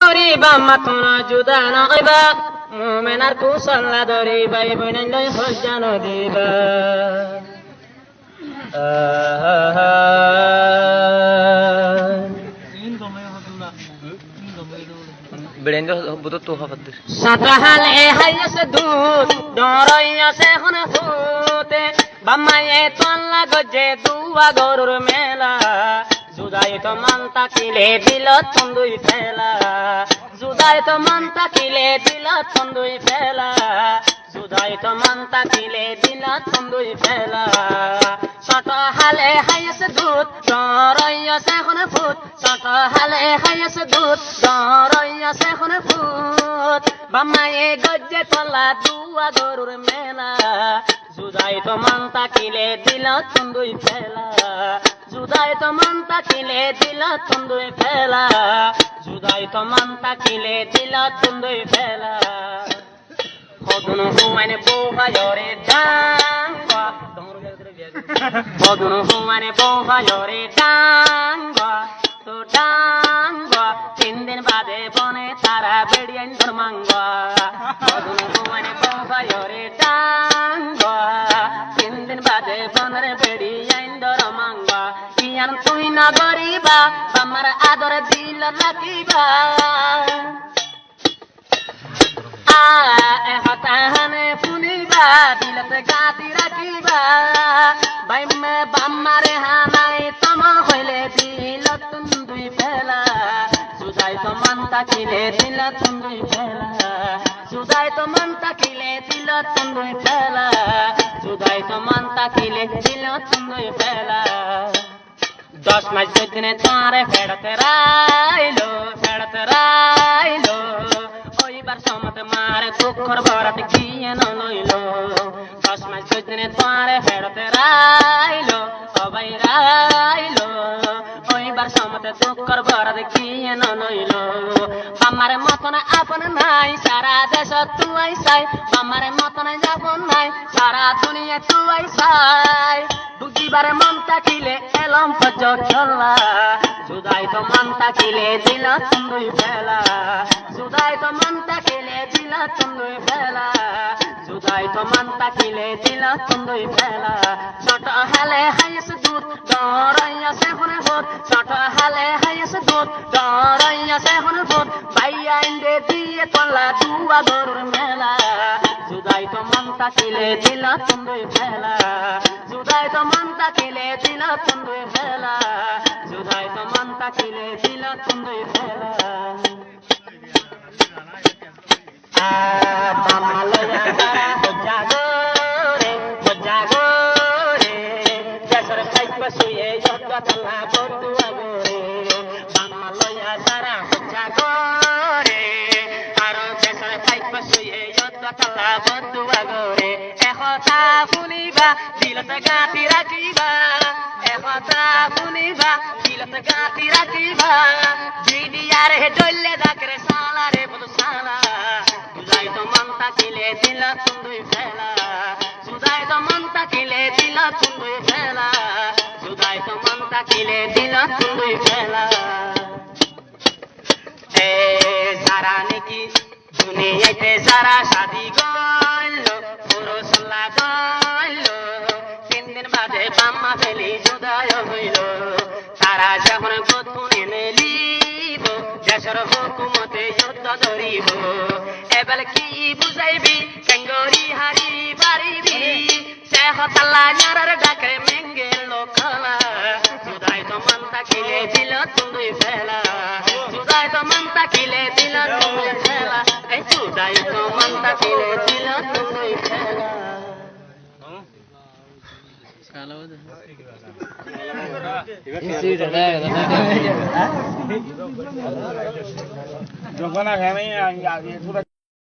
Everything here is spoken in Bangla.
করিবা মাতনা জুদা না কইবা মুমিনার কুসল্লা ধরিবা বইনাই হজ্জান দিবা বেড়েন্দ্র বুধ তো হফদ সাতাহালে হাইয়াছে দুধ ডরাইয়াছে হনে ফুতে বাম্মায়ে তোল্লা গজে দুয়া গরুর মেলা জুদাই তো মান তাকিলে দিল তন্দুই ফেলা জুদাই তো মান তাকিলে দিল তন্দুই ফেলা জুদাই তো মান তাকিলে দিল তন্দুই ফেলা ছোট হালে হাইয়াছে দুধ ডরাইয়াছে হনে ফুট ছোট হালে হাইয়াছে দুধ ডরাইয়াছে হনে ফুট বাম্মায়ে গজে তোলা দুয়া গরুর মেলা জুদাই তো মান তাকিলে দিল তন্দুই ফেলা জুদাই তো মান তাকিলে দিল তন্দুই ফেলা জুদাই তো মান তাকিলে দিল তন্দুই ফেলা হদুন হুমানে বউহায়রে ডাঙ্গা হদুন হুমানে বউহায়রে ডাঙ্গা তো ডাঙ্গা 3 দিন বাদে বনে তারা বেড়িয়ান ধর্মাঙ্গা হদুন হুমানে বউহায়রে ডাঙ্গা 3 দিন বাদে বনের বেড়িয়ান ধর্মাঙ্গা ইয়ান তুই না গরিবা আমার আদর দিল রাখিবা হতাহানে শুনিবা দিলতে গাতি রাখিবা বাইমে বাম্মারে হানাই তম হইলে দিল তুন্দুই ফেলা সুদাই তো মান তাকিলে দিল তুন্দুই ফেলা সুদাই তো মান তাকিলে দিল তুন্দুই ফেলা সুদাই তো মান তাকিলে দিল তুন্দুই ফেলা 10 মাস দিনে তারে ফেড়তে রাইলো ওইবার সমত মারে দুঃখর বরাতে গিয়ে নইল 10 মাস দিনে তারে ফেড়তে রাইলো সবাই রাইলো ওইবার সমত দুঃখর বরাতে গিয়ে নইল আমার মতন আপন নাই সারা দেশ তুই চাই আমার মতন যাপন নাই সারা দুনিয়া তুই চাই বুঝিবারে মন তাকিলে এলম ফজ খেলা জুদাই তো মন তাকিলে দিল তুন্দুই ফেলা জুদাই তো মন তাকিলে দিল তুন্দুই ফেলা জুদাই তো মন তাকিলে দিল তুন্দুই ফেলা ছোট হালে হাইস দুধ ডরাইয়াছে হনে ভূত ছোট হালে হাইস দুধ ডরাইয়াছে হনে ভূত বাইয়া ইন্দে দিয়ে তোলা দুয়া গরুর মেলা জুদাই তো মন তাকিলে দিল তুন্দুই ফেলা জুদাই তো মন তাকিলে দিল তুন্দুই ফেলা জুদাই তো মন তাকিলে দিল তুন্দুই ফেলা মামা লয়া তারা জাগো রে দেশের খাইবা শুয়ে যত তালা বন্ধুয়া গোরে মামা লয়া তারা জাগো রে আর দেশের খাইবা শুয়ে যত তালা বন্ধুয়া গোরে একথা শুনিবা দিলতে গাঁতি রাখিবা একথা শুনিবা দিলতে গাঁতি রাখিবা জিডিয়ারে ডলে ডাকরে সালা রে বল সালা জুদাই তো মন তাকিলে দিল তুন্দুই ফেলা জুদাই তো মন তাকিলে দিল তুন্দুই ফেলা জুদাই তো মন তাকিলে দিল তুন্দুই ফেলা এ যারা নাকি দুনিয়াতে যারা শাদি গইল পুরুষ লাগইল 3 দিন বাদে বাম্মা ফেলি জুদাই হইল তারা যখন গথুনি মেলিব দেশের হুকুমতে যুদ্ধ ধরিব এবার কি বুঝাইবি কেঙ্গরি হারি বাড়িবি সে হতাল্লা নারার ডাকে মেঙ্গে লোকলা জুদাই তো মন তাকিলে দিল তুন্দুই ফেলা জুদাই তো মন তাকিলে দিল তুন্দুই ফেলা এই জুদাই তো মন তাকিলে দিল তুন্দুই ফেলা যখন আমি